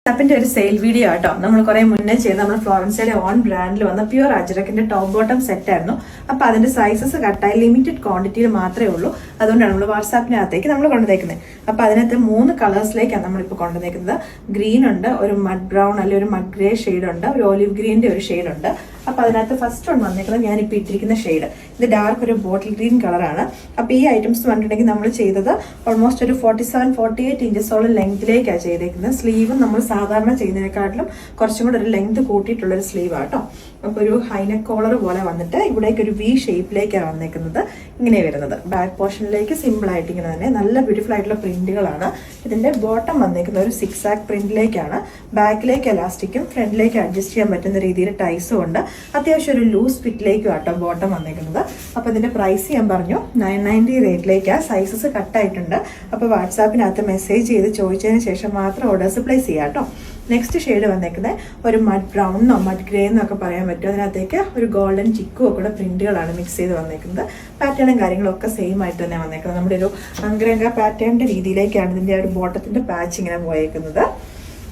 വാട്സാപ്പിന്റെ ഒരു sale video ആട്ടോ. നമ്മൾ കുറെ മുന്നേ ചെയ്ത് നമ്മൾ ഫ്ലോറൻസിലെ ഓൺ ബ്രാൻഡിൽ വന്ന പ്യൂർ അജ്രക്കിന്റെ ടോപ്പ് ബോട്ടം സെറ്റ് ആയിരുന്നു. അപ്പൊ അതിന്റെ സൈസസ് കട്ടായി ലിമിറ്റഡ് ക്വാണ്ടിറ്റിയിൽ മാത്രമേ ഉള്ളൂ. അതുകൊണ്ടാണ് നമ്മൾ വാട്സാപ്പിനകത്തേക്ക് നമ്മൾ കൊണ്ടുവന്നേക്കുന്നത്. അപ്പൊ അതിനകത്ത് 3 കളേഴ്സിലേക്കാണ് നമ്മളിപ്പോൾ കൊണ്ടുവന്നേക്കുന്നത്. ഗ്രീൻ ഉണ്ട്, ഒരു മഡ് ബ്രൗൺ അല്ലെങ്കിൽ ഒരു മഡ് ഗ്രേ ഷെയ്ഡ് ഉണ്ട്, ഒരു ഒലിവ് ഗ്രീനിന്റെ ഒരു ഷെയ്ഡ് ഉണ്ട്. അപ്പൊ അതിനകത്ത് ഫസ്റ്റ് ഒന്ന് വന്നേക്കുന്നത് ഞാനിപ്പോ ഇട്ടിരിക്കുന്ന ഷെയ്ഡ്, ഇത് ഡാർക്ക് ഒരു ബോട്ടിൽ ഗ്രീൻ കളറാണ്. അപ്പൊ ഈ ഐറ്റംസ് പറഞ്ഞിട്ടുണ്ടെങ്കിൽ നമ്മൾ ചെയ്തത് ഓൾമോസ്റ്റ് ഒരു 47-48 ഇഞ്ചസോളം ലെങ്തിലേക്കാണ് ചെയ്തേക്കുന്നത്. സ്ലീവും നമ്മൾ സാധാരണ ചെയ്യുന്നതിനെക്കാട്ടിലും കുറച്ചും കൂടെ ഒരു ലെങ്ത് കൂട്ടിയിട്ടുള്ള ഒരു സ്ലീവ് ആട്ടോ. അപ്പൊ ഒരു ഹൈനെക്ക് കോളർ പോലെ വന്നിട്ട് ഇവിടേക്ക് ഒരു വി ഷേപ്പിലേക്കാണ് വന്നേക്കുന്നത്. ഇങ്ങനെ വരുന്നത് ബാക്ക് പോർഷനിലേക്ക് സിമ്പിൾ ആയിട്ട് ഇങ്ങനെ തന്നെ നല്ല ബ്യൂട്ടിഫുൾ ആയിട്ടുള്ള പ്രിന്റുകളാണ്. ഇതിന്റെ ബോട്ടം വന്നേക്കുന്നത് ഒരു 6 ആക്ക് പ്രിന്റിലേക്കാണ്. ബാക്കിലേക്ക് എലാസ്റ്റിക്കും ഫ്രണ്ടിലേക്ക് അഡ്ജസ്റ്റ് ചെയ്യാൻ പറ്റുന്ന രീതിയിൽ ടൈസും ഉണ്ട്. അത്യാവശ്യം ഒരു ലൂസ് ഫിറ്റിലേക്കും ആട്ടോ ബോട്ടം വന്നേക്കുന്നത്. അപ്പൊ ഇതിന്റെ പ്രൈസ് ഞാൻ പറഞ്ഞു 990 റേറ്റിലേക്കാണ്. സൈസസ് കട്ടായിട്ടുണ്ട്. അപ്പൊ വാട്സാപ്പിനകത്ത് മെസ്സേജ് ചെയ്ത് ചോദിച്ചതിന് ശേഷം മാത്രം ഓർഡേഴ്സ് പ്ലേസ് ചെയ്യാം കേട്ടോ. നെക്സ്റ്റ് ഷെയ്ഡ് വന്നേക്കുന്നത് ഒരു മഡ് ബ്രൗണെന്നോ മഡ് ഗ്രേ എന്നൊക്കെ പറയാൻ പറ്റും. അതിനകത്തേക്ക് ഒരു ഗോൾഡൻ ചിക്കും ഒക്കെ പ്രിന്റുകളാണ് മിക്സ് ചെയ്ത് വന്നേക്കുന്നത്. പാറ്റേണും കാര്യങ്ങളൊക്കെ സെയിം ആയിട്ട് തന്നെ വന്നേക്കുന്നത്. നമ്മുടെ ഒരു അങ്കരംഗ പാറ്റേണിന്റെ രീതിയിലേക്കാണ് ഇതിന്റെ ഒരു ബോട്ടത്തിന്റെ പാച്ച് ഇങ്ങനെ പോയേക്കുന്നത്.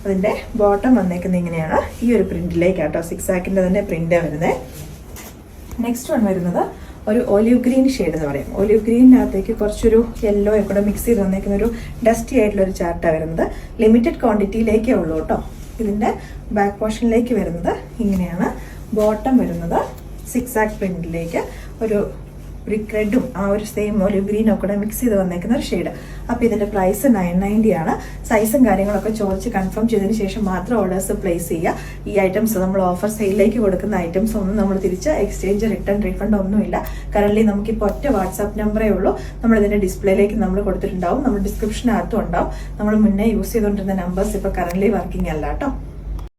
അതിന്റെ ബോട്ടം വന്നേക്കുന്നത് ഇങ്ങനെയാണ്, ഈ ഒരു പ്രിന്റിലേക്കാട്ടോ. 6 ആക്കിന്റെ തന്നെ പ്രിന്റ് വരുന്നത്. നെക്സ്റ്റ് വൺ വരുന്നത് ഒരു ഒലിവ് ഗ്രീൻ ഷെയ്ഡ് എന്ന് പറയും. ഒലിവ് ഗ്രീനിനകത്തേക്ക് കുറച്ചൊരു യെല്ലോ ഒക്കെ മിക്സ് ചെയ്ത് വന്നേക്കുന്ന ഒരു ഡസ്റ്റി ആയിട്ടുള്ള ഒരു ചാർട്ടാണ് വരുന്നത്. ലിമിറ്റഡ് ക്വാണ്ടിറ്റിയിലേക്കേ ഉള്ളൂ കേട്ടോ. ഇതിന്റെ ബാക്ക് പോർഷനിലേക്ക് വരുന്നത് ഇങ്ങനെയാണ്. ബോട്ടം വരുന്നത് 6 ആക്ക് പ്രിന്റിലേക്ക് ഒരു ബ്രിക്ക് റെഡും ആ ഒരു സെയിം ഒലിവ് ഗ്രീനും ഒക്കെ മിക്സ് ചെയ്ത് വന്നേക്കുന്ന ഒരു ഷെയ്ഡ്. അപ്പൊ ഇതിന്റെ പ്രൈസ് 990 ആണ്. സൈസും കാര്യങ്ങളൊക്കെ ചോദിച്ച് കൺഫേം ചെയ്തതിന് ശേഷം മാത്രം ഓർഡേഴ്സ് പ്ലേസ് ചെയ്യുക. ഈ ഐറ്റംസ് നമ്മൾ ഓഫർ സെയിലിലേക്ക് കൊടുക്കുന്ന ഐറ്റംസ് ഒന്നും നമ്മൾ തിരിച്ച് എക്സ്ചേഞ്ച് റിട്ടേൺ റീഫണ്ട് ഒന്നുമില്ല. കറന്റ് നമുക്കിപ്പോൾ ഒറ്റ വാട്സാപ്പ് നമ്പറേ ഉള്ളൂ. നമ്മൾ ഇതിന്റെ ഡിസ്പ്ലേയിലേക്ക് നമ്മൾ കൊടുത്തിട്ടുണ്ടാവും. നമ്മൾ ഡിസ്ക്രിപ്ഷനകത്തും ഉണ്ടാവും. നമ്മൾ മുന്നേ യൂസ് ചെയ്തുകൊണ്ടിരുന്ന നമ്പേഴ്സ് ഇപ്പൊ കറന്റ് വർക്കിംഗ് അല്ല കേട്ടോ.